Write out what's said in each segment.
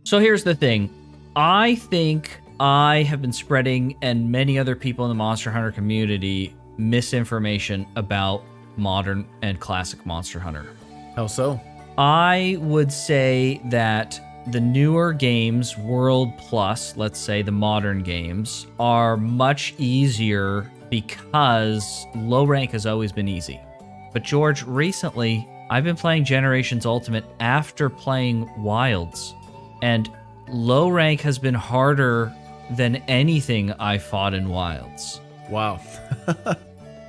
So here's the thing. I think I have been spreading, and many other people in the Monster Hunter community, misinformation about modern and classic Monster Hunter. How so? I would say that the newer games, World Plus, let's say the modern games, are much easier because low rank has always been easy. But George, recently, I've been playing Generations Ultimate after playing Wilds, and low rank has been harder than anything I fought in Wilds. Wow.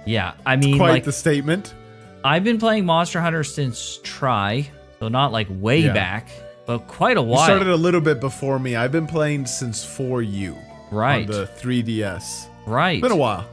Yeah, I mean, Quite like, the statement. I've been playing Monster Hunter since Try, so not like way back, but quite a while. You started a little bit before me. I've been playing since 4U. Right. On the 3DS. Right. It's been a while.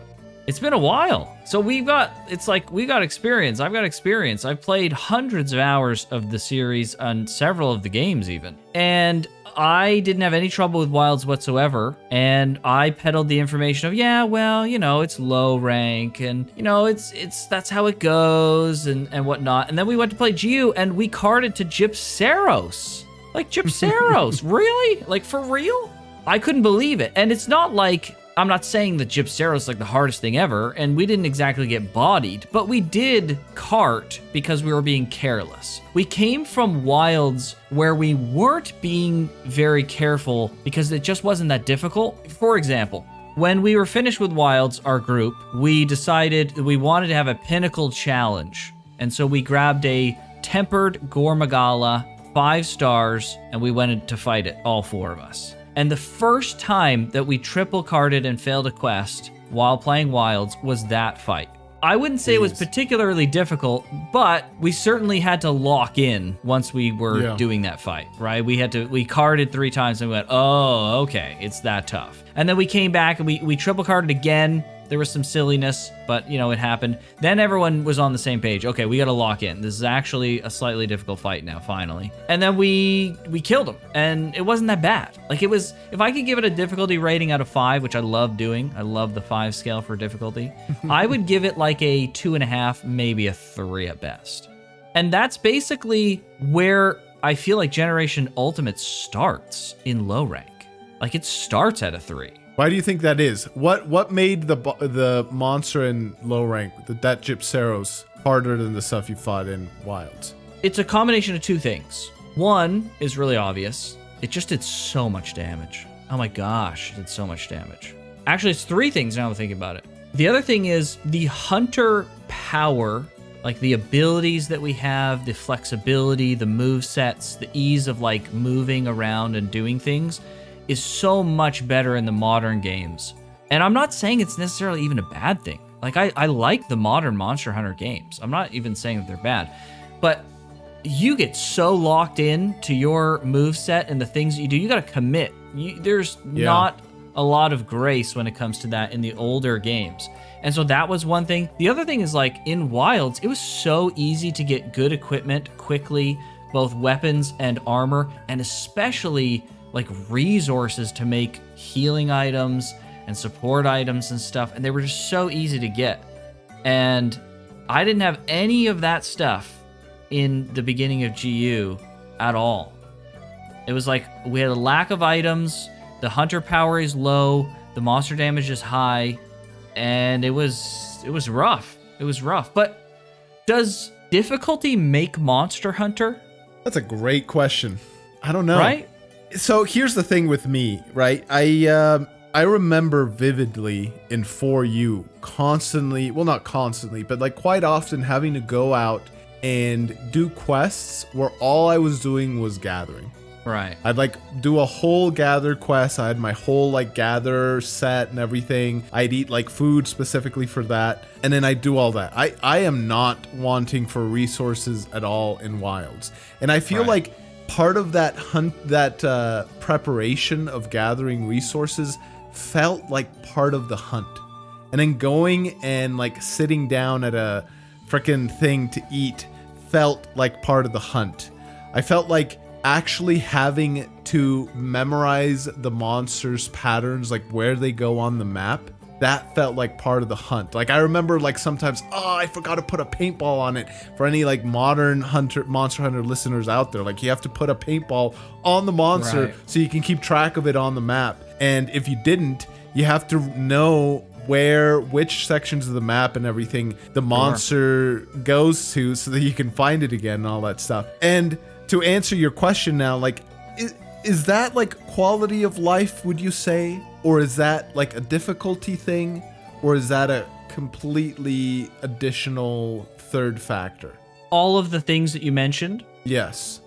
It's been a while. So we got experience. I've got experience. I've played hundreds of hours of the series on several of the games even. And I didn't have any trouble with Wilds whatsoever. And I peddled the information of, yeah, well, you know, it's low rank and, you know, that's how it goes and whatnot. And then we went to play GU and we carded to Gypceros. Like, Gypceros? Really? Like, for real? I couldn't believe it. And it's not like, I'm not saying that Gypceros is like the hardest thing ever, and we didn't exactly get bodied, but we did cart because we were being careless. We came from Wilds where we weren't being very careful because it just wasn't that difficult. For example, when we were finished with Wilds, our group, we decided that we wanted to have a pinnacle challenge. And so we grabbed a tempered Gormagala, 5 stars, and we went to fight it, all 4 of us. And the first time that we triple carded and failed a quest while playing Wilds was that fight. I wouldn't say it was particularly difficult, but we certainly had to lock in once we were doing that fight, right? We carded 3 times and we went, oh, okay, it's that tough. And then we came back and we triple carded again. There was some silliness, but, you know, it happened. Then everyone was on the same page. Okay, we got to lock in. This is actually a slightly difficult fight now, finally. And then we killed him, and it wasn't that bad. Like, it was, if I could give it a difficulty rating out of 5, which I love doing, I love the 5 scale for difficulty, I would give it like a 2.5, maybe a 3 at best. And that's basically where I feel like Generation Ultimate starts in low rank. Like, it starts at a 3. Why do you think that is? What made the monster in low rank, that Gypceros, harder than the stuff you fought in Wilds? It's a combination of 2 things. One is really obvious. It just did so much damage. Oh my gosh, it did so much damage. Actually, it's 3 things now I'm thinking about it. The other thing is the hunter power, like the abilities that we have, the flexibility, the move sets, the ease of like moving around and doing things, is so much better in the modern games. And I'm not saying it's necessarily even a bad thing. Like, I like the modern Monster Hunter games. I'm not even saying that they're bad. But you get so locked in to your moveset and the things that you do. You gotta commit. There's not a lot of grace when it comes to that in the older games. And so that was one thing. The other thing is, like, in Wilds, it was so easy to get good equipment quickly, both weapons and armor, and especially like resources to make healing items and support items and stuff, and they were just so easy to get. And I didn't have any of that stuff in the beginning of GU at all. It was like we had a lack of items, the hunter power is low, the monster damage is high, and it was rough. It was rough. But does difficulty make Monster Hunter? That's a great question. I don't know. Right? So here's the thing with me, right? I remember vividly in 4U constantly, well, not constantly, but like quite often having to go out and do quests where all I was doing was gathering. Right. I'd like do a whole gather quest. I had my whole like gather set and everything. I'd eat like food specifically for that. And then I'd do all that. I am not wanting for resources at all in Wilds. And I feel like part of that preparation of gathering resources felt like part of the hunt. And then going and like sitting down at a frickin' thing to eat felt like part of the hunt. I felt like actually having to memorize the monsters' patterns, like where they go on the map, that felt like part of the hunt. Like I remember like sometimes, oh, I forgot to put a paintball on it. For any like modern Monster Hunter listeners out there, like you have to put a paintball on the monster so you can keep track of it on the map. And if you didn't, you have to know which sections of the map and everything the monster goes to so that you can find it again and all that stuff. And to answer your question now, like, is that like quality of life, would you say? Or is that like a difficulty thing? Or is that a completely additional third factor? All of the things that you mentioned? Yes.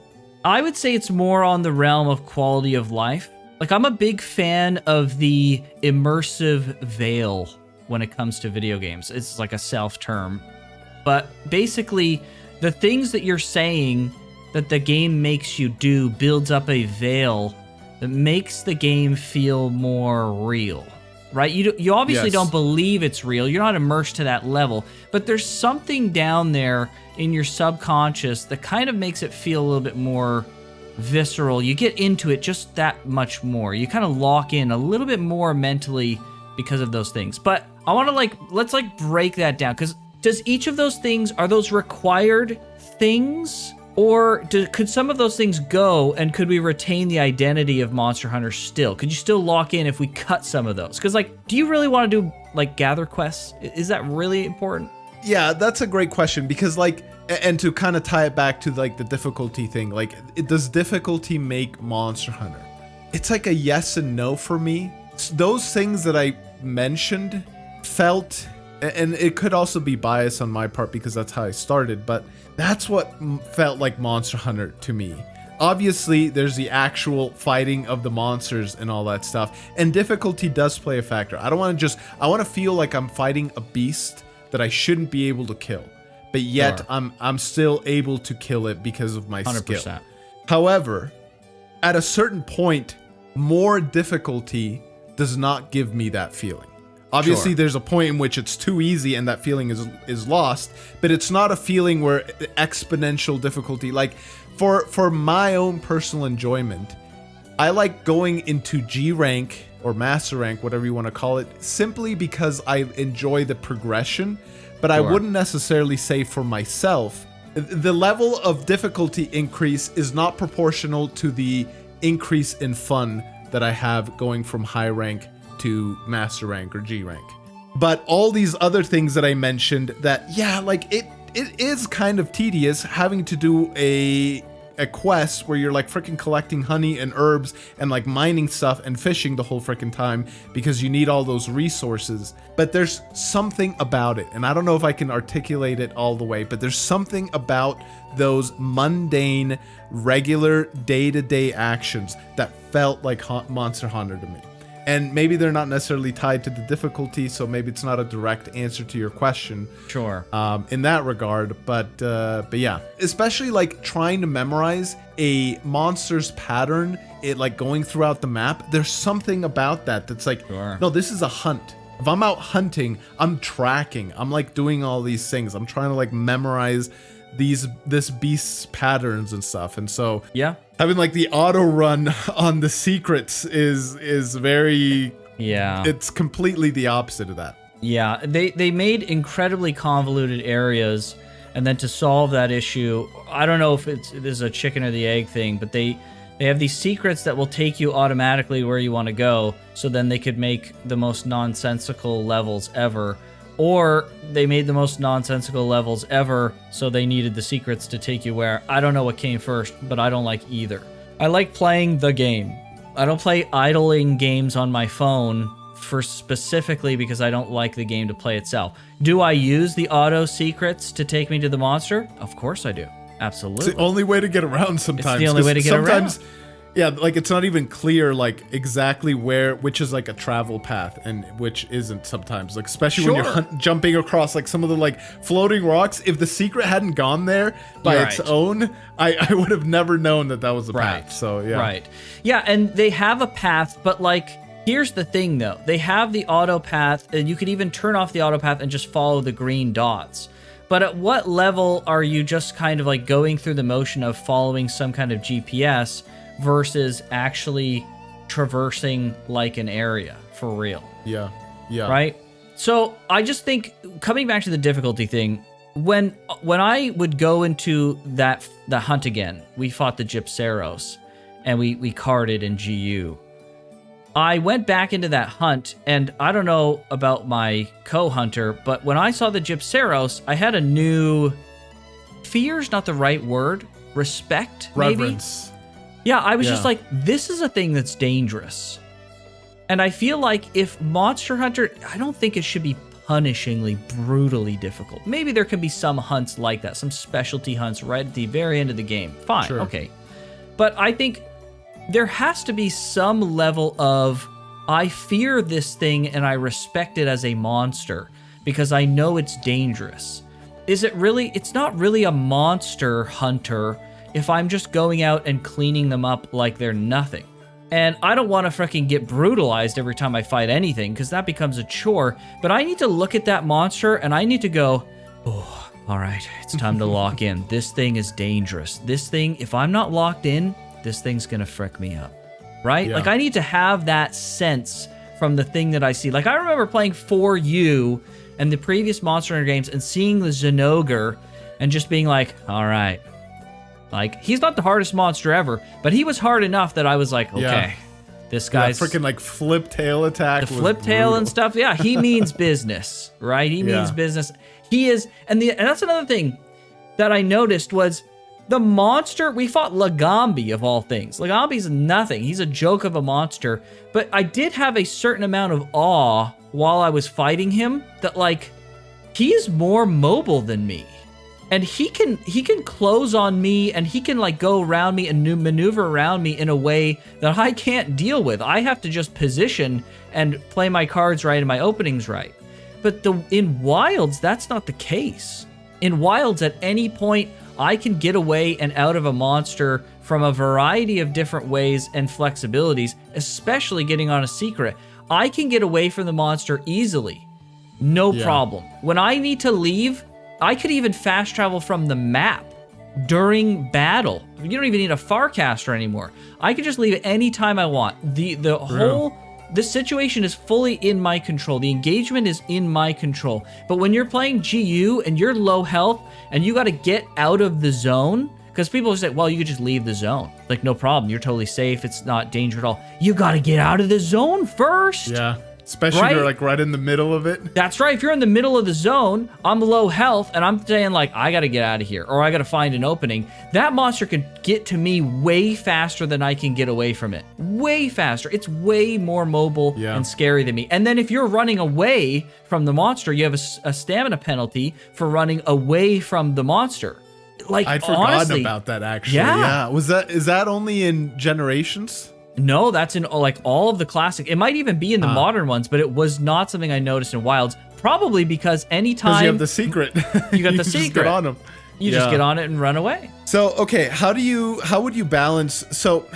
I would say it's more on the realm of quality of life. Like, I'm a big fan of the immersive veil when it comes to video games. It's like a self-term. But basically, the things that you're saying that the game makes you do builds up a veil that makes the game feel more real, right? You obviously don't believe it's real. You're not immersed to that level. But there's something down there in your subconscious that kind of makes it feel a little bit more visceral. You get into it just that much more. You kind of lock in a little bit more mentally because of those things. But I want to let's break that down, because does each of those things, are those required things? Or could some of those things go, and could we retain the identity of Monster Hunter still? Could you still lock in if we cut some of those? Because, like, do you really want to do, like, gather quests? Is that really important? Yeah, that's a great question, because, like, and to kind of tie it back to, like, the difficulty thing, like, does difficulty make Monster Hunter? It's like a yes and no for me. Those things that I mentioned felt, and it could also be bias on my part because that's how I started, but that's what felt like Monster Hunter to me. Obviously, there's the actual fighting of the monsters and all that stuff, and difficulty does play a factor. I want to feel like I'm fighting a beast that I shouldn't be able to kill, but yet I'm still able to kill it because of my 100%. Skill. However, at a certain point, more difficulty does not give me that feeling. Obviously, there's a point in which it's too easy and that feeling is lost, but it's not a feeling where exponential difficulty, like for my own personal enjoyment, I like going into G rank or master rank, whatever you want to call it, simply because I enjoy the progression, but I wouldn't necessarily say for myself, the level of difficulty increase is not proportional to the increase in fun that I have going from high rank to master rank or G rank. But all these other things that I mentioned, that like it is kind of tedious having to do a quest where you're like freaking collecting honey and herbs and like mining stuff and fishing the whole freaking time because you need all those resources. But there's something about it, and I don't know if I can articulate it all the way, but there's something about those mundane, regular day-to-day actions that felt like Monster Hunter to me. And maybe they're not necessarily tied to the difficulty, so maybe it's not a direct answer to your question. Sure. In that regard, but yeah, especially like trying to memorize a monster's pattern, it like going throughout the map. There's something about that that's like, no, this is a hunt. If I'm out hunting, I'm tracking. I'm like doing all these things. I'm trying to like memorize this beast's patterns and stuff. And so having like the auto run on the secrets is very it's completely the opposite of that. They made incredibly convoluted areas, and then to solve that issue, I don't know if this is a chicken or the egg thing, but they have these secrets that will take you automatically where you want to go, so then they could make the most nonsensical levels ever. Or they made the most nonsensical levels ever, so they needed the secrets to take you where. I don't know what came first, but I don't like either. I like playing the game. I don't play idling games on my phone specifically because I don't like the game to play itself. Do I use the auto secrets to take me to the monster? Of course I do. Absolutely. It's the only way to get around sometimes. It's the only way to get around. Yeah, like it's not even clear like exactly which is like a travel path and which isn't sometimes, like especially when you're jumping across like some of the like floating rocks. If the secret hadn't gone there by its own, I would have never known that was a path. So yeah, and they have a path, but like here's the thing though, they have the auto path, and you could even turn off the auto path and just follow the green dots. But at what level are you just kind of like going through the motion of following some kind of GPS versus actually traversing like an area for real? Yeah. Yeah. Right? So I just think, coming back to the difficulty thing, when I would go into the hunt again, we fought the Gypceros, and we carded in GU. I went back into that hunt, and I don't know about my co-hunter, but when I saw the Gypceros, I had a new... Fear's not the right word. Respect, maybe? Reverence. Yeah, I was just like, this is a thing that's dangerous. And I feel like if Monster Hunter, I don't think it should be punishingly, brutally difficult. Maybe there can be some hunts like that, some specialty hunts right at the very end of the game. Fine, Sure. Okay. But I think there has to be some level of, I fear this thing and I respect it as a monster because I know it's dangerous. Is it really? It's not really a monster hunter if I'm just going out and cleaning them up like they're nothing. And I don't want to freaking get brutalized every time I fight anything, because that becomes a chore. But I need to look at that monster and I need to go, oh, all right, it's time to lock in. This thing is dangerous. This thing, if I'm not locked in, this thing's going to frick me up, right? Yeah. Like, I need to have that sense from the thing that I see. Like, I remember playing 4U and the previous Monster Hunter games and seeing the Zinogre and just being like, all right. Like, he's not the hardest monster ever, but he was hard enough that I was like, okay, this guy's... That freaking, like, flip tail attack The flip tail and stuff, yeah, he means business, right? He means business. He is... And that's another thing that I noticed was the monster... We fought Lagambi, of all things. Lagambi's nothing. He's a joke of a monster. But I did have a certain amount of awe while I was fighting him that, like, he is more mobile than me. And he can close on me, and he can, like, go around me and maneuver around me in a way that I can't deal with. I have to just position and play my cards right and my openings right. But in Wilds, that's not the case. In Wilds, at any point, I can get away and out of a monster from a variety of different ways and flexibilities, especially getting on a secret. I can get away from the monster easily. No problem. When I need to leave... I could even fast travel from the map during battle. You don't even need a Farcaster anymore. I can just leave at any time I want. This situation is fully in my control. The engagement is in my control. But when you're playing GU and you're low health and you got to get out of the zone, because people say, well, you could just leave the zone. Like, no problem. You're totally safe. It's not danger at all. You got to get out of the zone first. Yeah. Especially if you're, like, right in the middle of it. That's right. If you're in the middle of the zone, I'm low health, and I'm saying, like, I got to get out of here, or I got to find an opening. That monster can get to me way faster than I can get away from it. Way faster. It's way more mobile and scary than me. And then if you're running away from the monster, you have a stamina penalty for running away from the monster. Like, I'd forgotten honestly, about that, actually. Yeah. Is that only in Generations? No, that's in, like, all of the classic. It might even be in the modern ones, but it was not something I noticed in Wilds. Probably because anytime... Because you have the secret. You got the Just secret. get on them. You just get on it and run away. So, okay, how would you balance... So,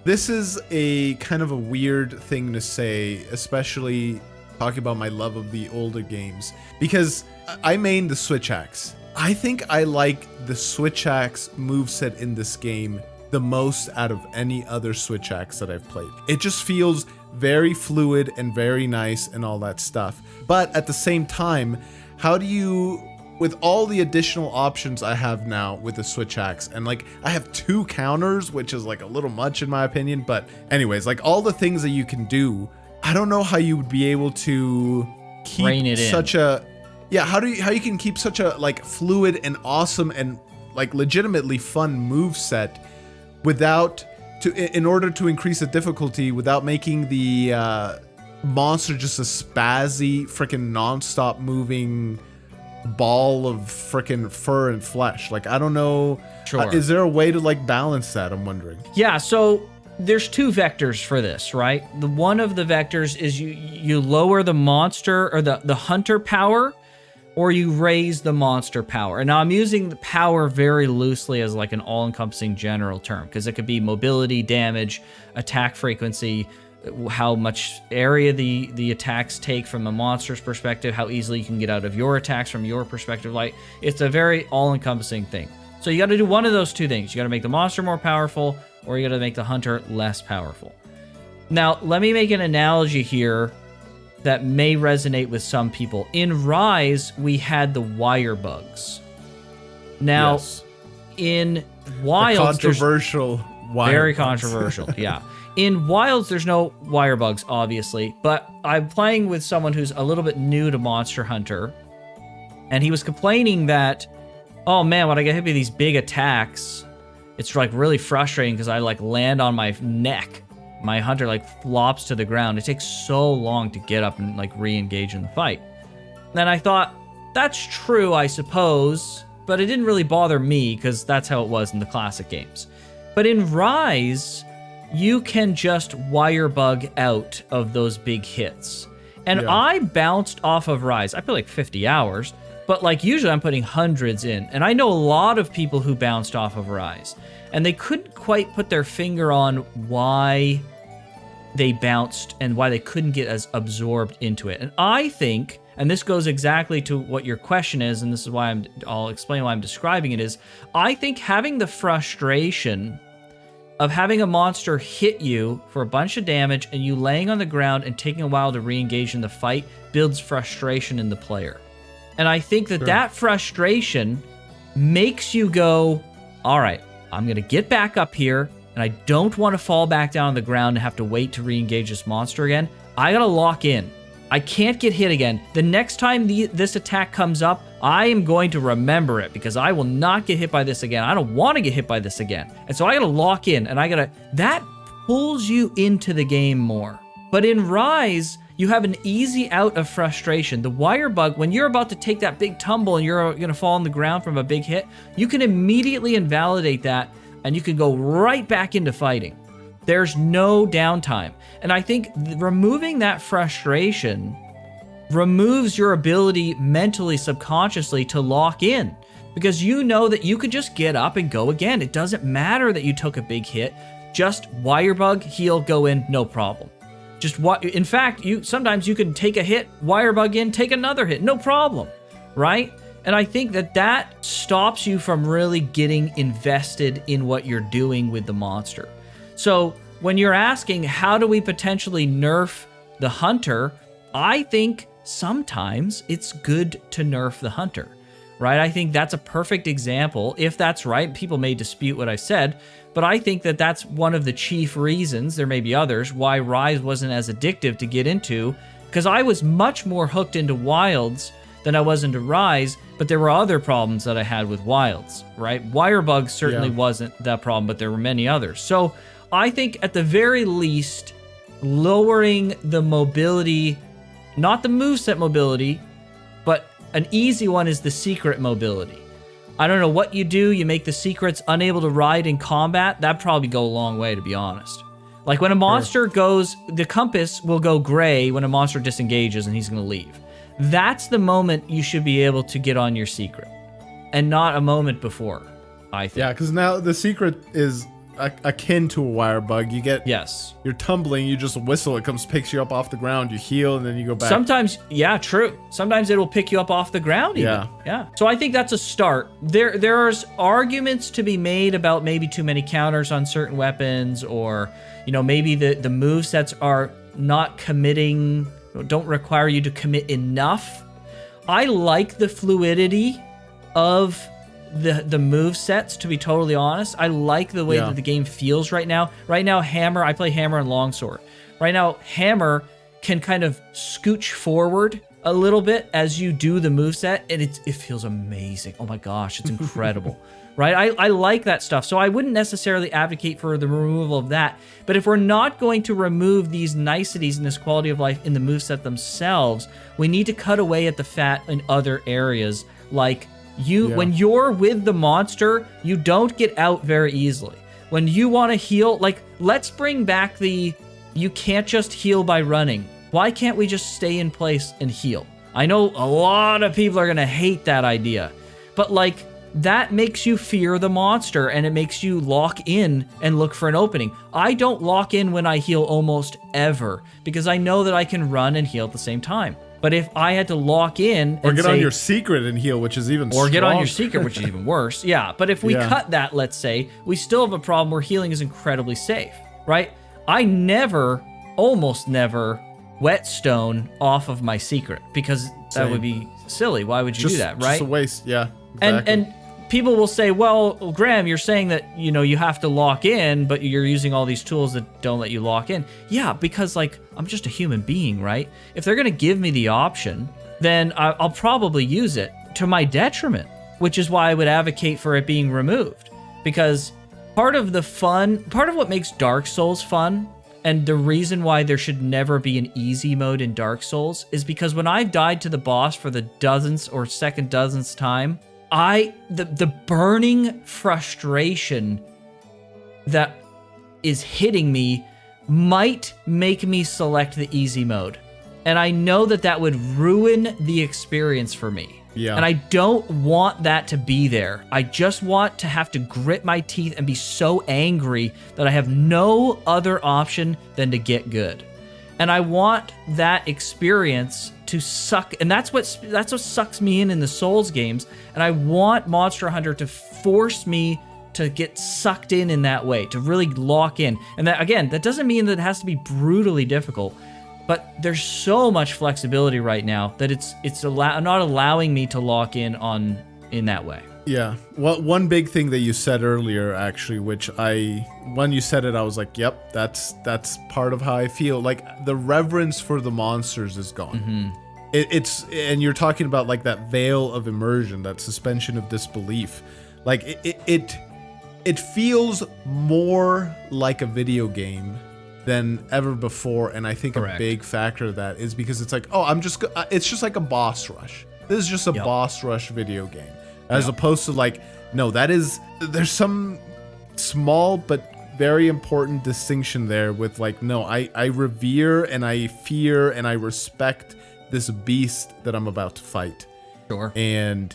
this is a kind of a weird thing to say, especially talking about my love of the older games. Because I main the Switch Axe. I think I like the Switch Axe moveset in this game the most out of any other Switch Axe that I've played. It just feels very fluid and very nice and all that stuff. But at the same time, how do you, with all the additional options I have now with the Switch Axe, and, like, I have 2 counters, which is, like, a little much in my opinion, but anyways, like, all the things that you can do, I don't know how you would be able to keep such a... Yeah, how you can keep such a, like, fluid and awesome and, like, legitimately fun moveset in order to increase the difficulty without making the monster just a spazzy, freaking non-stop moving ball of freaking fur and flesh. Like, I don't know. Sure. Is there a way to, like, balance that? I'm wondering. Yeah, so there's 2 vectors for this, right? One of the vectors is you lower the monster or the hunter power, or you raise the monster power. And now I'm using the power very loosely as, like, an all-encompassing general term, because it could be mobility, damage, attack frequency, how much area the attacks take from a monster's perspective, how easily you can get out of your attacks from your perspective. Like, it's a very all-encompassing thing. So you got to do one of those 2 things. You got to make the monster more powerful, or you got to make the hunter less powerful. Now, let me make an analogy here that may resonate with some people. In Rise, we had the wire bugs. Now, Yes. in Wilds, controversial wire very bugs. controversial, yeah. In Wilds, there's no wire bugs, obviously, but I'm playing with someone who's a little bit new to Monster Hunter, and he was complaining that, oh man, when I get hit by these big attacks, it's like really frustrating because I like land on my neck. My hunter like flops to the ground. It takes so long to get up and like re-engage in the fight. Then I thought, that's true, I suppose, but it didn't really bother me because that's how it was in the classic games. But in Rise, you can just wire bug out of those big hits. And Yeah. I bounced off of Rise. I put like 50 hours, but like usually I'm putting hundreds in. And I know a lot of people who bounced off of Rise, and they couldn't quite put their finger on why they bounced and why they couldn't get as absorbed into it. And I think, and this goes exactly to what your question is, and this is why I'll explain why I'm describing it, is I think having the frustration of having a monster hit you for a bunch of damage and you laying on the ground and taking a while to re-engage in the fight builds frustration in the player. And I think that that frustration makes you go, all right, I'm going to get back up here, and I don't want to fall back down on the ground and have to wait to re-engage this monster again. I got to lock in. I can't get hit again. The next time this attack comes up, I am going to remember it because I will not get hit by this again. I don't want to get hit by this again. And so I got to lock in, and that pulls you into the game more. But in Rise, you have an easy out of frustration. The wire bug, when you're about to take that big tumble and you're going to fall on the ground from a big hit, you can immediately invalidate that and you can go right back into fighting. There's no downtime. And I think removing that frustration removes your ability mentally, subconsciously to lock in, because you know that you could just get up and go again. It doesn't matter that you took a big hit. Just wire bug, heal, go in, no problem. Just what? In fact, sometimes you can take a hit, wire bug in, take another hit, no problem, right? And I think that stops you from really getting invested in what you're doing with the monster. So when you're asking, how do we potentially nerf the hunter? I think sometimes it's good to nerf the hunter, right? I think that's a perfect example. If that's right, people may dispute what I said, but I think that that's one of the chief reasons, there may be others, why Rise wasn't as addictive to get into, because I was much more hooked into Wilds than I was into Rise, but there were other problems that I had with Wilds, right? Wire bugs certainly wasn't that problem, but there were many others. So I think at the very least, lowering the mobility, not the moveset mobility, but an easy one is the secret mobility. I don't know what you do, you make the secrets unable to ride in combat, that'd probably go a long way, to be honest. Like when a monster goes, the compass will go gray when a monster disengages and he's going to leave. That's the moment you should be able to get on your secret, and not a moment before, I think. Yeah, because now the secret is akin to a wire bug. You get, you're tumbling, you just whistle, it comes, picks you up off the ground, you heal, and then you go back. Sometimes, yeah, true. Sometimes it'll pick you up off the ground even. Yeah. So I think that's a start. There's arguments to be made about maybe too many counters on certain weapons, or, maybe the movesets are not committing, don't require you to commit enough. I like the fluidity of the move sets, to be totally honest. I like the way that the game feels right now. Right now, I play Hammer and Longsword. Right now, Hammer can kind of scooch forward a little bit as you do the move set, and it feels amazing. Oh my gosh, it's incredible. Right? I like that stuff. So I wouldn't necessarily advocate for the removal of that. But if we're not going to remove these niceties and this quality of life in the moveset themselves, we need to cut away at the fat in other areas. Like when you're with the monster, you don't get out very easily. When you want to heal, like let's bring back you can't just heal by running. Why can't we just stay in place and heal? I know a lot of people are going to hate that idea, but like, that makes you fear the monster, and it makes you lock in and look for an opening. I don't lock in when I heal almost ever, because I know that I can run and heal at the same time. But if I had to lock in or get on your secret and heal, which is even stronger. Or get on your secret, which is even worse. Yeah, but if we cut that, let's say, we still have a problem where healing is incredibly safe, right? I almost never whetstone off of my secret, because that Same. would be silly. Why would you do that, right? Just a waste, yeah. Exactly. And people will say, well, Graham, you're saying that, you have to lock in, but you're using all these tools that don't let you lock in. Yeah, because like I'm just a human being, right? If they're going to give me the option, then I'll probably use it to my detriment, which is why I would advocate for it being removed. Because part of what makes Dark Souls fun, and the reason why there should never be an easy mode in Dark Souls, is because when I've died to the boss for the dozenth or second dozenth time, the burning frustration that is hitting me might make me select the easy mode. And I know that would ruin the experience for me. Yeah. And I don't want that to be there. I just want to have to grit my teeth and be so angry that I have no other option than to get good. And I want that experience to suck, and that's what sucks me in the Souls games. And I want Monster Hunter to force me to get sucked in that way, to really lock in. And that, again, that doesn't mean that it has to be brutally difficult, but there's so much flexibility right now that it's not allowing me to lock in in that way. Yeah. Well, one big thing that you said earlier, actually, which when you said it, I was like, yep, that's part of how I feel. Like, the reverence for the monsters is gone. Mm-hmm. And you're talking about like that veil of immersion, that suspension of disbelief. Like it feels more like a video game than ever before. And I think Correct. a big factor of that is because it's like, oh, it's just like a boss rush. This is just a boss rush video game. As opposed to like, no, there's some small but very important distinction there with like, no, I revere and I fear and I respect this beast that I'm about to fight. Sure. And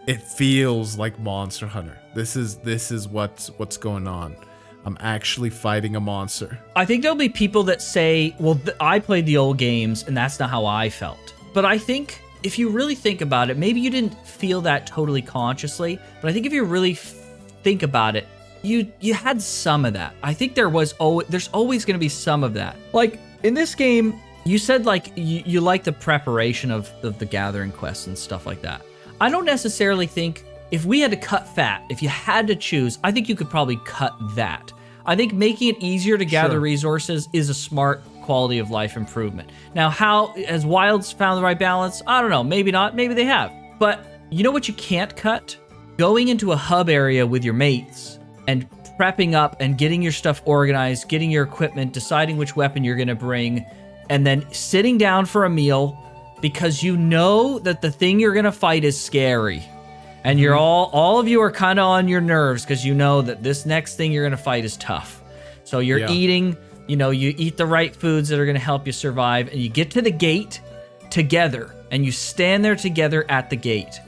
it feels like Monster Hunter. This is what's going on. I'm actually fighting a monster. I think there'll be people that say, well, I played the old games and that's not how I felt. But I think if you really think about it, maybe you didn't feel that totally consciously, but I think if you really think about it, you had some of that. I think there's always going to be some of that. Like in this game, you said like you like the preparation of the gathering quests and stuff like that. I don't necessarily think if we had to cut fat, if you had to choose, I think you could probably cut that. I think making it easier to gather resources is a smart quality of life improvement. Now, how has Wilds found the right balance? I don't know. Maybe not. Maybe they have. But you know what you can't cut? Going into a hub area with your mates and prepping up and getting your stuff organized, getting your equipment, deciding which weapon you're going to bring, and then sitting down for a meal because you know that the thing you're going to fight is scary. And you're all of you are kind of on your nerves because you know that this next thing you're going to fight is tough. So you're eating, you eat the right foods that are going to help you survive, and you get to the gate together, and you stand there together at the gate.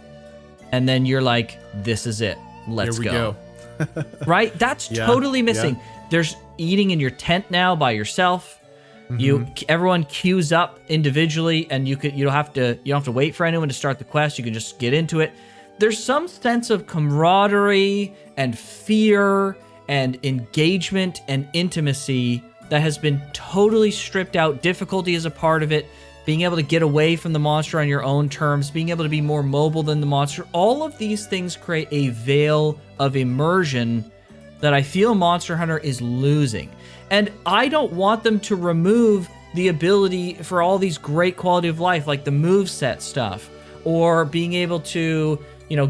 And then you're like, this is it. Let's Here we go. Right? That's totally missing. Yeah. There's eating in your tent now by yourself. Everyone queues up individually, and you don't have to wait for anyone to start the quest. You can just get into it. There's some sense of camaraderie and fear and engagement and intimacy that has been totally stripped out. Difficulty is a part of it. Being able to get away from the monster on your own terms, being able to be more mobile than the monster. All of these things create a veil of immersion that I feel Monster Hunter is losing. And I don't want them to remove the ability for all these great quality of life, like the moveset stuff, or being able to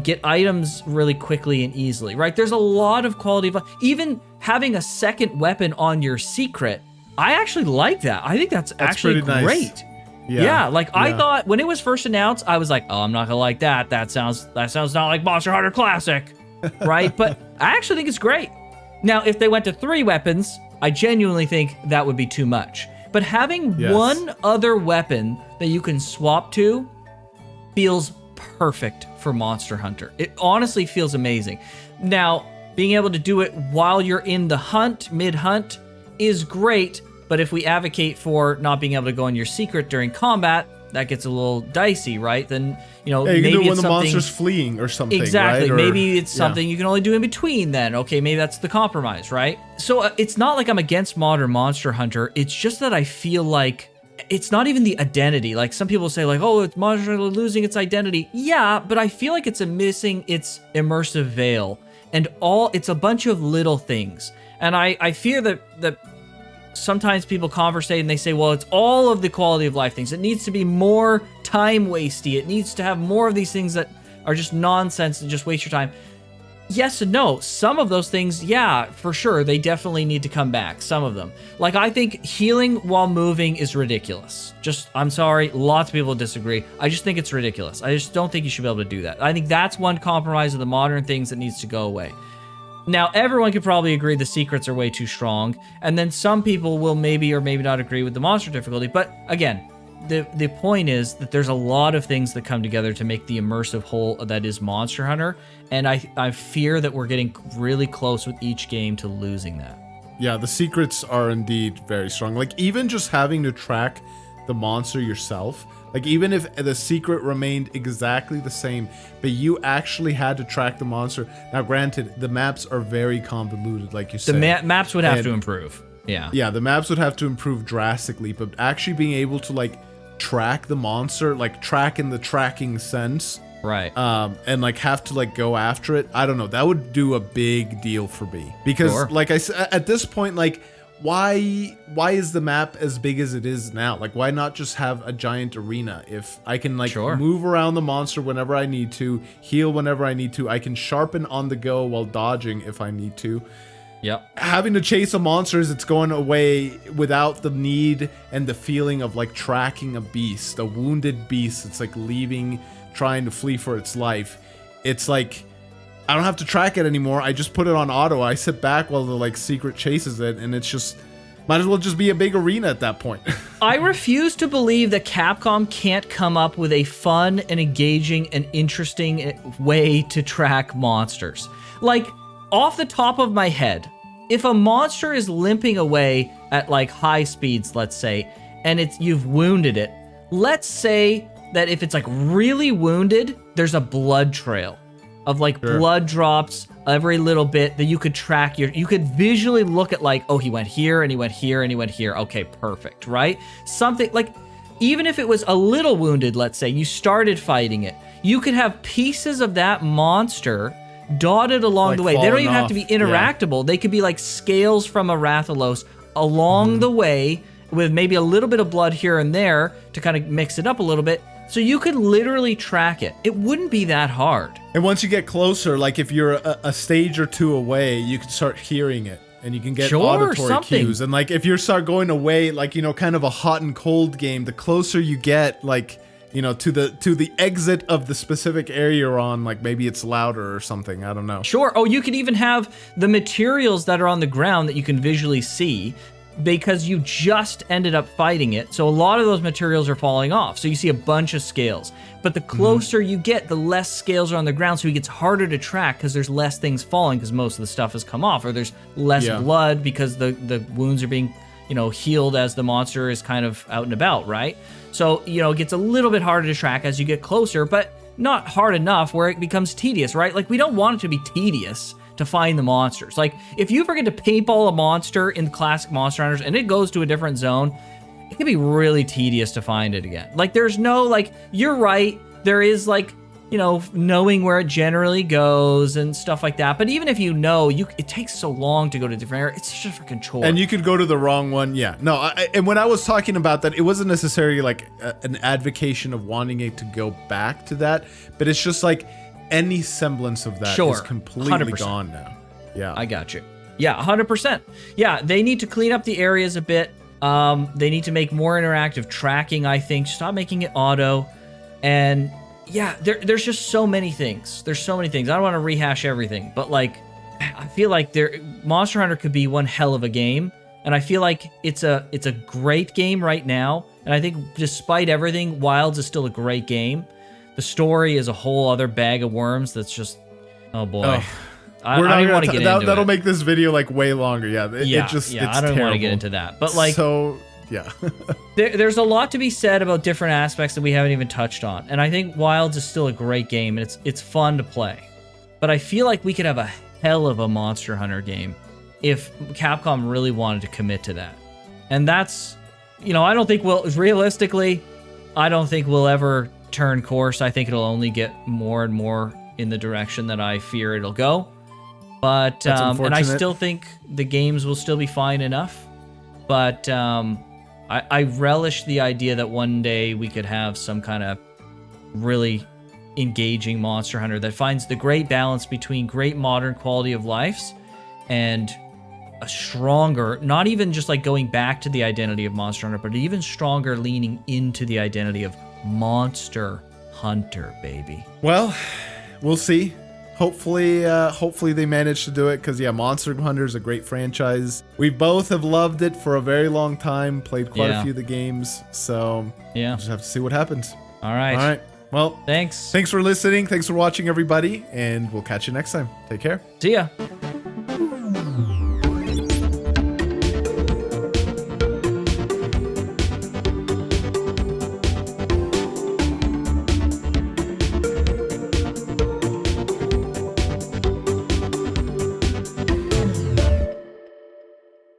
get items really quickly and easily, right? There's a lot of quality of life. Even having a second weapon on your secret, I actually like that. I think that's actually great. Nice. I thought when it was first announced, I was like, oh, I'm not gonna like that. That sounds not like Monster Hunter Classic, right? But I actually think it's great. Now, if they went to 3 weapons, I genuinely think that would be too much. But having one other weapon that you can swap to feels perfect for Monster Hunter. It honestly feels amazing. Now, being able to do it while you're in the hunt, mid-hunt, is great, but if we advocate for not being able to go in your secret during combat, that gets a little dicey, right? Then, you can maybe do it when it's the something... monster's fleeing or something, exactly. right? Maybe it's something you can only do in between then. Okay, maybe that's the compromise, right? So it's not like I'm against modern Monster Hunter. It's just that I feel like it's not even the identity. Like some people say like, oh, it's Monster Hunter losing its identity. Yeah, but I feel like it's missing its immersive veil, and it's a bunch of little things. And I fear that sometimes people conversate and they say, well, it's all of the quality of life things. It needs to be more time wasty. It needs to have more of these things that are just nonsense and just waste your time. Yes and no. Some of those things, yeah, for sure, they definitely need to come back. Some of them. Like, I think healing while moving is ridiculous. I'm sorry, lots of people disagree. I just think it's ridiculous. I just don't think you should be able to do that. I think that's one compromise of the modern things that needs to go away. Now, everyone could probably agree the secrets are way too strong, and then some people will maybe or maybe not agree with the monster difficulty, but again, the point is that there's a lot of things that come together to make the immersive whole that is Monster Hunter, and I fear that we're getting really close with each game to losing that. Yeah, the secrets are indeed very strong. Like, even just having to track the monster yourself, like, even if the secret remained exactly the same, but you actually had to track the monster. Now, granted, the maps are very convoluted, like you said. The maps would have to improve. Yeah. Yeah, the maps would have to improve drastically, but actually being able to, like, track the monster, like, track in the tracking sense, right, and like have to like go after it, I don't know, that would do a big deal for me, because sure. Like I said, at this point, like, why is the map as big as it is now? Like, why not just have a giant arena? If I can like sure. move around the monster whenever I need to, heal whenever I need to, I can sharpen on the go while dodging if I need to. Yep. Having to chase a monster as it's going away without the need and the feeling of like tracking a beast, a wounded beast. It's like leaving, trying to flee for its life. It's like, I don't have to track it anymore. I just put it on auto. I sit back while the like secret chases it, and it's just, might as well just be a big arena at that point. I refuse to believe that Capcom can't come up with a fun and engaging and interesting way to track monsters. Like, off the top of my head, if a monster is limping away at like high speeds, let's say, and you've wounded it, let's say that if it's like really wounded, there's a blood trail of like blood drops every little bit that you could track. You could visually look at like, oh, he went here and he went here and he went here. Okay, perfect, right? Something like, even if it was a little wounded, let's say, you started fighting it, you could have pieces of that monster dotted along like the way. They don't even have to be interactable. Yeah. They could be like scales from a Rathalos along the way with maybe a little bit of blood here and there to kind of mix it up a little bit. So you could literally track it. It wouldn't be that hard. And once you get closer, like if you're a stage or two away, you can start hearing it and you can get auditory cues. And like if you start going away, like, you know, kind of a hot and cold game, the closer you get, like, you know, to the exit of the specific area you're on, like maybe it's louder or something, I don't know. Sure. Oh, you could even have the materials that are on the ground that you can visually see because you just ended up fighting it. So a lot of those materials are falling off. So you see a bunch of scales. But the closer you get, the less scales are on the ground, so it gets harder to track because there's less things falling because most of the stuff has come off, or there's less blood because the wounds are being, you know, healed as the monster is kind of out and about, right? So, you know, it gets a little bit harder to track as you get closer, but not hard enough where it becomes tedious, right? Like, we don't want it to be tedious to find the monsters. Like, if you forget to paintball a monster in classic Monster Hunters and it goes to a different zone, it can be really tedious to find it again. Like, there's no, like, you're right, there is, like, you know, knowing where it generally goes and stuff like that. But even if you know, it takes so long to go to different areas. It's just a freaking chore. And you could go to the wrong one. Yeah. No, and when I was talking about that, it wasn't necessarily like an advocation of wanting it to go back to that, but it's just like any semblance of that is completely 100%. Gone now. Yeah. I got you. Yeah, 100%. Yeah, they need to clean up the areas a bit. They need to make more interactive tracking, I think. Stop making it auto. And yeah, there's just so many things. There's so many things. I don't want to rehash everything, but like, I feel like Monster Hunter could be one hell of a game, and I feel like it's a great game right now. And I think despite everything, Wilds is still a great game. The story is a whole other bag of worms. That's just, oh boy. I don't want to get into it. That'll make this video like way longer. Yeah, it's I don't want to get into that. But like, so yeah. There's a lot to be said about different aspects that we haven't even touched on. And I think Wilds is still a great game, and it's fun to play. But I feel like we could have a hell of a Monster Hunter game if Capcom really wanted to commit to that. And that's I don't think realistically, I don't think we'll ever turn course. I think it'll only get more and more in the direction that I fear it'll go. But, and I still think the games will still be fine enough. But I relish the idea that one day we could have some kind of really engaging Monster Hunter that finds the great balance between great modern quality of lives and a stronger, not even just like going back to the identity of Monster Hunter, but even stronger leaning into the identity of Monster Hunter, baby. Well, we'll see. Hopefully they manage to do it, because yeah, Monster Hunter is a great franchise. We both have loved it for a very long time, played quite a few of the games, so we'll just have to see what happens. All right. Well, thanks for listening. Thanks for watching, everybody, and we'll catch you next time. Take care. See ya.